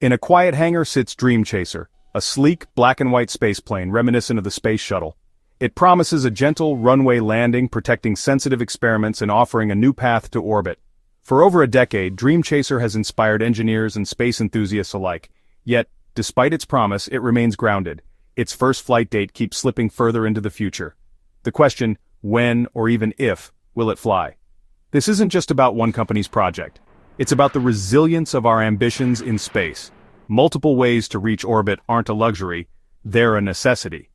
In a quiet hangar sits Dream Chaser, a sleek, black-and-white spaceplane reminiscent of the Space Shuttle. It promises a gentle, runway landing, protecting sensitive experiments and offering a new path to orbit. For over a decade, Dream Chaser has inspired engineers and space enthusiasts alike. Yet, despite its promise, it remains grounded. Its first flight date keeps slipping further into the future. The question, when, or even if, will it fly? This isn't just about one company's project. It's about the resilience of our ambitions in space. Multiple ways to reach orbit aren't a luxury, they're a necessity.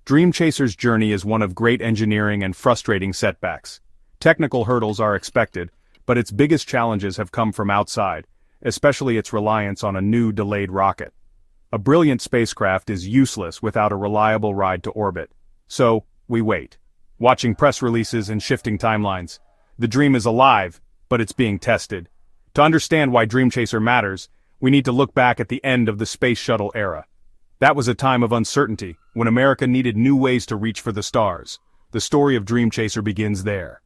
Dream Chaser's journey is one of great engineering and frustrating setbacks. Technical hurdles are expected, but its biggest challenges have come from outside, especially its reliance on a new delayed rocket. A brilliant spacecraft is useless without a reliable ride to orbit. So, we wait. Watching press releases and shifting timelines. The dream is alive, but it's being tested. To understand why Dream Chaser matters, we need to look back at the end of the Space Shuttle era. That was a time of uncertainty, when America needed new ways to reach for the stars. The story of Dream Chaser begins there.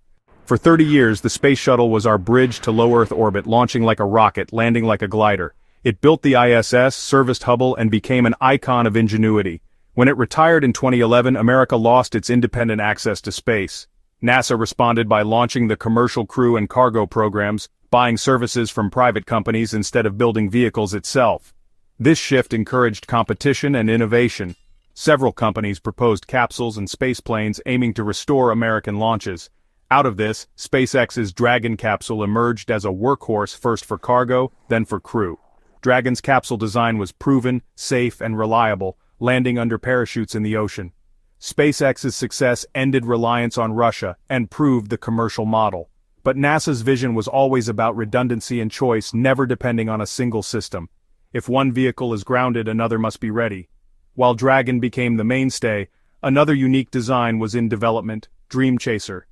For 30 years, the Space Shuttle was our bridge to low Earth orbit, launching like a rocket, landing like a glider. It built the ISS, serviced Hubble, and became an icon of ingenuity. When it retired in 2011, America lost its independent access to space. NASA responded by launching the Commercial Crew and Cargo programs, buying services from private companies instead of building vehicles itself. This shift encouraged competition and innovation. Several companies proposed capsules and spaceplanes aiming to restore American launches. Out of this, SpaceX's Dragon capsule emerged as a workhorse, first for cargo, then for crew. Dragon's capsule design was proven, safe, and reliable, landing under parachutes in the ocean. SpaceX's success ended reliance on Russia and proved the commercial model. But NASA's vision was always about redundancy and choice, never depending on a single system. If one vehicle is grounded, another must be ready. While Dragon became the mainstay, another unique design was in development, Dream Chaser.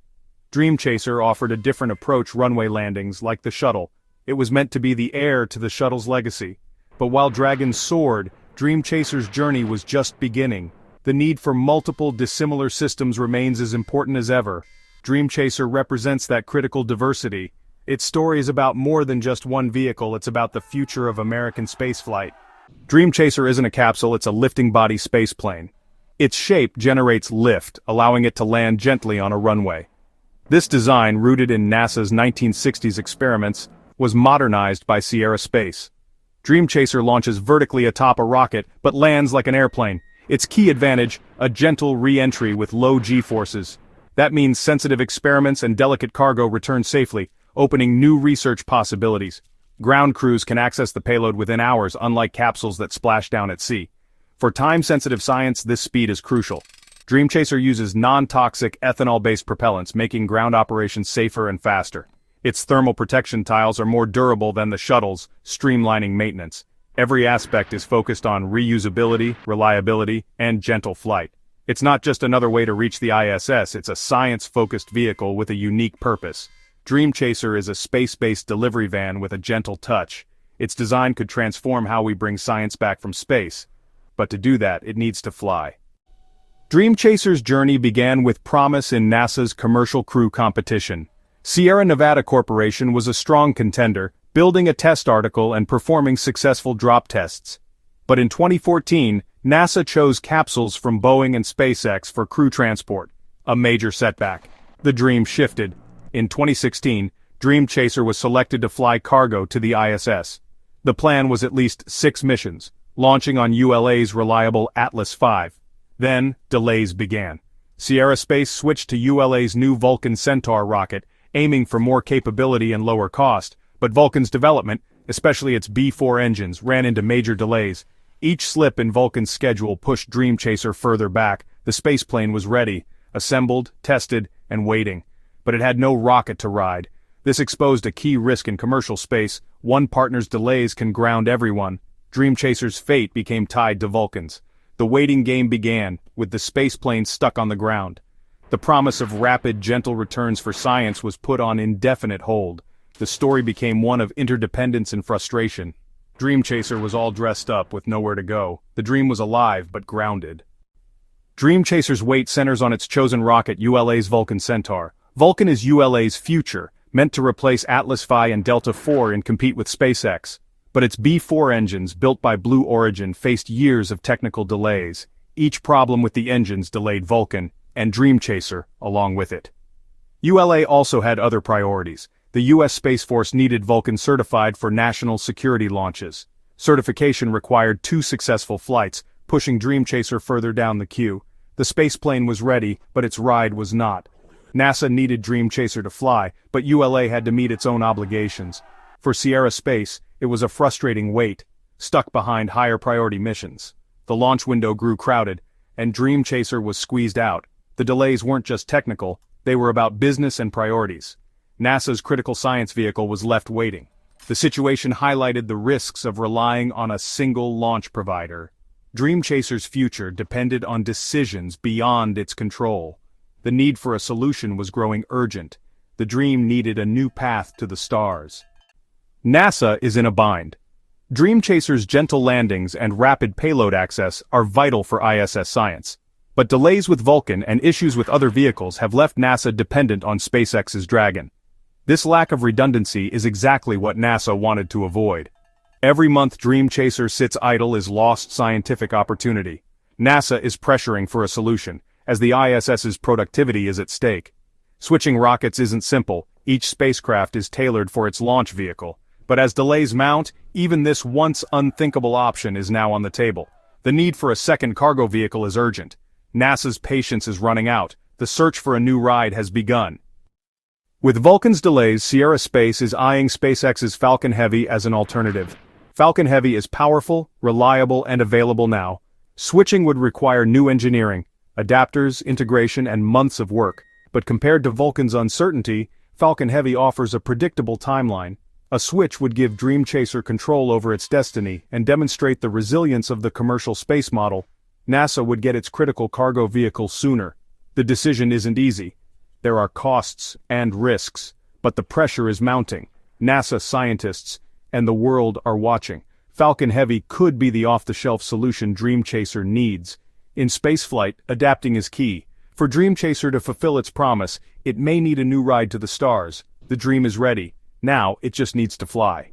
Dream Chaser offered a different approach: runway landings, like the Shuttle. It was meant to be the heir to the Shuttle's legacy. But while Dragon soared, Dream Chaser's journey was just beginning. The need for multiple dissimilar systems remains as important as ever. Dream Chaser represents that critical diversity. Its story is about more than just one vehicle, it's about the future of American spaceflight. Dream Chaser isn't a capsule, it's a lifting body spaceplane. Its shape generates lift, allowing it to land gently on a runway. This design, rooted in NASA's 1960s experiments, was modernized by Sierra Space. Dream Chaser launches vertically atop a rocket, but lands like an airplane. Its key advantage, a gentle re-entry with low G-forces. That means sensitive experiments and delicate cargo return safely, opening new research possibilities. Ground crews can access the payload within hours, unlike capsules that splash down at sea. For time-sensitive science, this speed is crucial. Dream Chaser uses non-toxic ethanol-based propellants, making ground operations safer and faster. Its thermal protection tiles are more durable than the Shuttle's, streamlining maintenance. Every aspect is focused on reusability, reliability, and gentle flight. It's not just another way to reach the ISS, it's a science-focused vehicle with a unique purpose. Dream Chaser is a space-based delivery van with a gentle touch. Its design could transform how we bring science back from space. But to do that, it needs to fly. Dream Chaser's journey began with promise in NASA's Commercial Crew competition. Sierra Nevada Corporation was a strong contender, building a test article and performing successful drop tests. But in 2014, NASA chose capsules from Boeing and SpaceX for crew transport. A major setback. The dream shifted. In 2016, Dream Chaser was selected to fly cargo to the ISS. The plan was at least 6 missions, launching on ULA's reliable Atlas V. Then, delays began. Sierra Space switched to ULA's new Vulcan Centaur rocket, aiming for more capability and lower cost, but Vulcan's development, especially its B-4 engines, ran into major delays. Each slip in Vulcan's schedule pushed Dream Chaser further back. The spaceplane was ready, assembled, tested, and waiting. But it had no rocket to ride. This exposed a key risk in commercial space. One partner's delays can ground everyone. Dream Chaser's fate became tied to Vulcan's. The waiting game began, with the spaceplane stuck on the ground. The promise of rapid, gentle returns for science was put on indefinite hold. The story became one of interdependence and frustration. Dream Chaser was all dressed up with nowhere to go. The dream was alive but grounded. Dream Chaser's weight centers on its chosen rocket, ULA's Vulcan Centaur. Vulcan is ULA's future, meant to replace Atlas V and Delta IV and compete with SpaceX. But its B-4 engines, built by Blue Origin, faced years of technical delays. Each problem with the engines delayed Vulcan, and Dream Chaser along with it. ULA also had other priorities. The U.S. Space Force needed Vulcan certified for national security launches. Certification required 2 successful flights, pushing Dream Chaser further down the queue. The Spaceplane was ready, but its ride was not. NASA needed Dream Chaser to fly, but ULA had to meet its own obligations. For Sierra Space, it was a frustrating wait, stuck behind higher priority missions. The launch window grew crowded, and Dream Chaser was squeezed out. The delays weren't just technical, they were about business and priorities. NASA's critical science vehicle was left waiting. The situation highlighted the risks of relying on a single launch provider. Dream Chaser's future depended on decisions beyond its control. The need for a solution was growing urgent. The Dream needed a new path to the stars. NASA is in a bind. Dream Chaser's gentle landings and rapid payload access are vital for ISS science. But delays with Vulcan and issues with other vehicles have left NASA dependent on SpaceX's Dragon. This lack of redundancy is exactly what NASA wanted to avoid. Every month Dream Chaser sits idle is lost scientific opportunity. NASA is pressuring for a solution, as the ISS's productivity is at stake. Switching rockets isn't simple, each spacecraft is tailored for its launch vehicle. But as delays mount, even this once unthinkable option is now on the table. The need for a second cargo vehicle is urgent. NASA's patience is running out. The search for a new ride has begun. With Vulcan's delays, Sierra Space is eyeing SpaceX's Falcon Heavy as an alternative. Falcon Heavy is powerful, reliable, and available now. Switching would require new engineering, adapters, integration, and months of work. But compared to Vulcan's uncertainty, Falcon Heavy offers a predictable timeline. A switch would give Dream Chaser control over its destiny and demonstrate the resilience of the commercial space model. NASA would get its critical cargo vehicle sooner. The decision isn't easy. There are costs and risks, but the pressure is mounting. NASA scientists and the world are watching. Falcon Heavy could be the off-the-shelf solution Dream Chaser needs. In spaceflight, adapting is key. For Dream Chaser to fulfill its promise, it may need a new ride to the stars. The Dream is ready. Now, it just needs to fly.